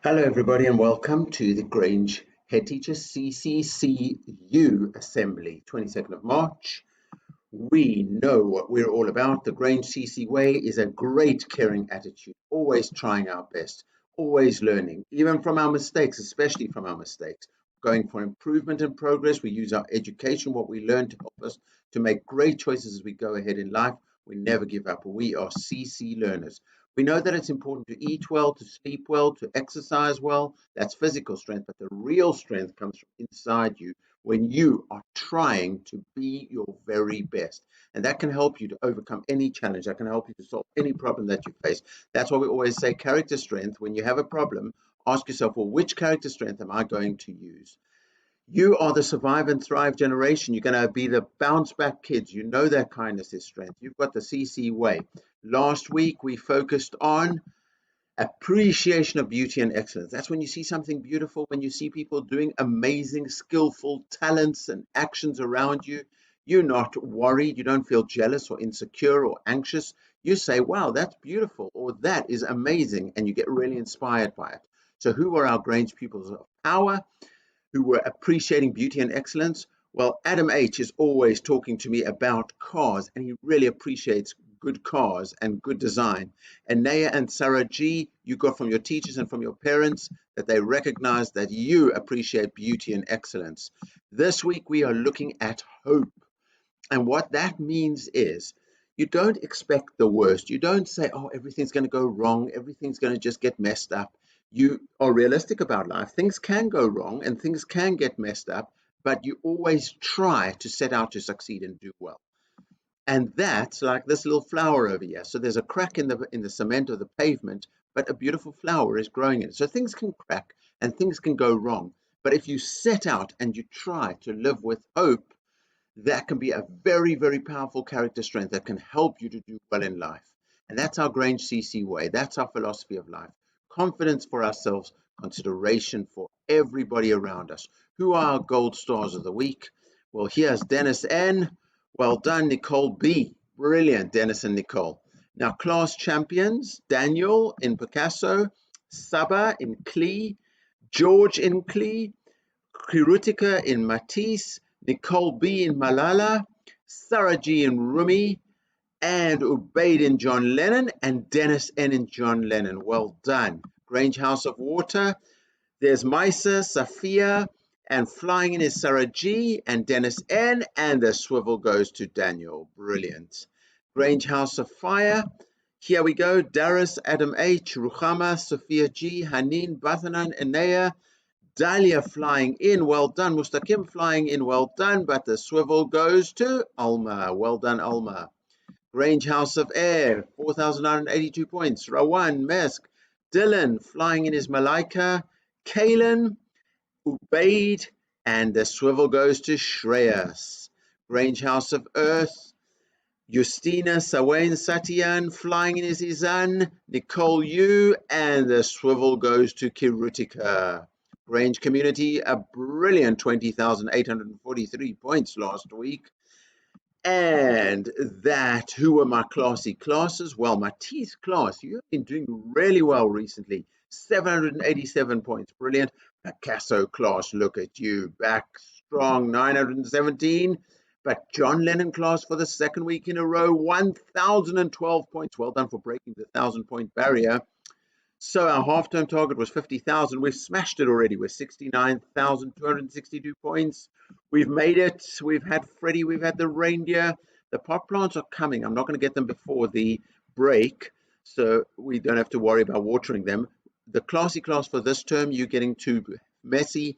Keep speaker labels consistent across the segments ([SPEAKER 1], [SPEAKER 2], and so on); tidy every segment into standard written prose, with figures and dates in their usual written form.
[SPEAKER 1] Hello, everybody, and welcome to the Grange Headteacher CCCU Assembly, 22nd of March. We know what we're all about. The Grange CC way is a great caring attitude, always trying our best, always learning, even from our mistakes, especially from our mistakes. Going for improvement and progress. We use our education, what we learn, to help us to make great choices as we go ahead in life. We never give up. We are CC learners. We know that it's important to eat well, to sleep well, to exercise well. That's physical strength, but the real strength comes from inside you when you are trying to be your very best. And that can help you to overcome any challenge. That can help you to solve any problem that you face. That's why we always say character strength. When you have a problem, ask yourself, well, which character strength am I going to use? You are the survive and thrive generation. You're going to be the bounce back kids. You know that kindness is strength. You've got the CC way. Last week, we focused on appreciation of beauty and excellence. That's when you see something beautiful, when you see people doing amazing, skillful talents and actions around you. You're not worried. You don't feel jealous or insecure or anxious. You say, wow, that's beautiful, or that is amazing, and you get really inspired by it. So who are our Grange pupils of power who were appreciating beauty and excellence? Well, Adam H is always talking to me about cars, and he really appreciates good cars and good design. And Naya and Sarah G, you got from your teachers and from your parents that they recognize that you appreciate beauty and excellence. This week we are looking at hope. And what that means is you don't expect the worst. You don't say, oh, everything's going to go wrong. Everything's going to just get messed up. You are realistic about life. Things can go wrong and things can get messed up, but you always try to set out to succeed and do well. And that's like this little flower over here. So there's a crack in the cement of the pavement, but a beautiful flower is growing in it. So things can crack and things can go wrong. But if you set out and you try to live with hope, that can be a very, very powerful character strength that can help you to do well in life. And that's our Grange CC way. That's our philosophy of life. Confidence for ourselves, consideration for everybody around us. Who are our gold stars of the week? Well, here's Dennis N. Well done, Nicole B. Brilliant, Dennis and Nicole. Now, class champions, Daniel in Picasso, Saba in Klee, George in Klee, Kirutika in Matisse, Nicole B in Malala, Sarah G in Rumi, and Ubaid in John Lennon, and Dennis N in John Lennon. Well done. Grange House of Water. There's Misa, Safia, and flying in is Sarah G and Dennis N, and the swivel goes to Daniel. Brilliant. Grange House of Fire. Here we go. Darius, Adam H, Ruchama, Sophia G, Hanin, Bathanan, Enea, Dahlia flying in, well done. Mustaqim flying in, well done. But the swivel goes to Alma. Well done, Alma. Grange House of Air, 4,982 points. Rawan, Mesk, Dylan flying in is Malaika. Kalen, Ubaid, and the swivel goes to Shreyas. Grange House of Earth, Justina, Sawain, Satyan, flying in is Izan. Nicole Yu, and the swivel goes to Kirutika. Grange Community, a brilliant 20,843 points last week. And that, who were my classy classes? Well, my teeth class, you have been doing really well recently. 787 points, brilliant. Picasso class, look at you, back strong, 917. But John Lennon class for the second week in a row, 1,012 points. Well done for breaking the 1,000-point barrier. So our half-term target was 50,000. We've smashed it already with 69,262 points. We've made it. We've had Freddie. We've had the reindeer. The pot plants are coming. I'm not going to get them before the break, so we don't have to worry about watering them. The classy class for this term, you're getting to messy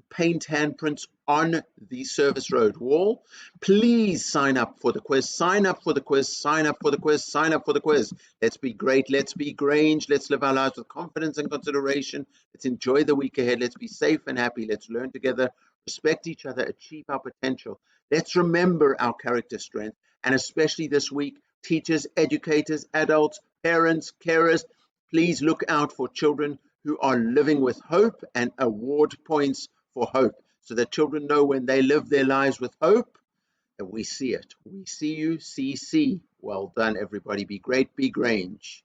[SPEAKER 1] paint handprints on the service road wall. Please sign up for the quiz. Sign up for the quiz. Sign up for the quiz. Sign up for the quiz. Let's be great. Let's be Grange. Let's live our lives with confidence and consideration. Let's enjoy the week ahead. Let's be safe and happy. Let's learn together, respect each other, achieve our potential. Let's remember our character strength. And especially this week, teachers, educators, adults, parents, carers, please look out for children who are living with hope and award points for hope, so that children know when they live their lives with hope that we see it. We see you, CC. Well done, everybody. Be great, be Grange.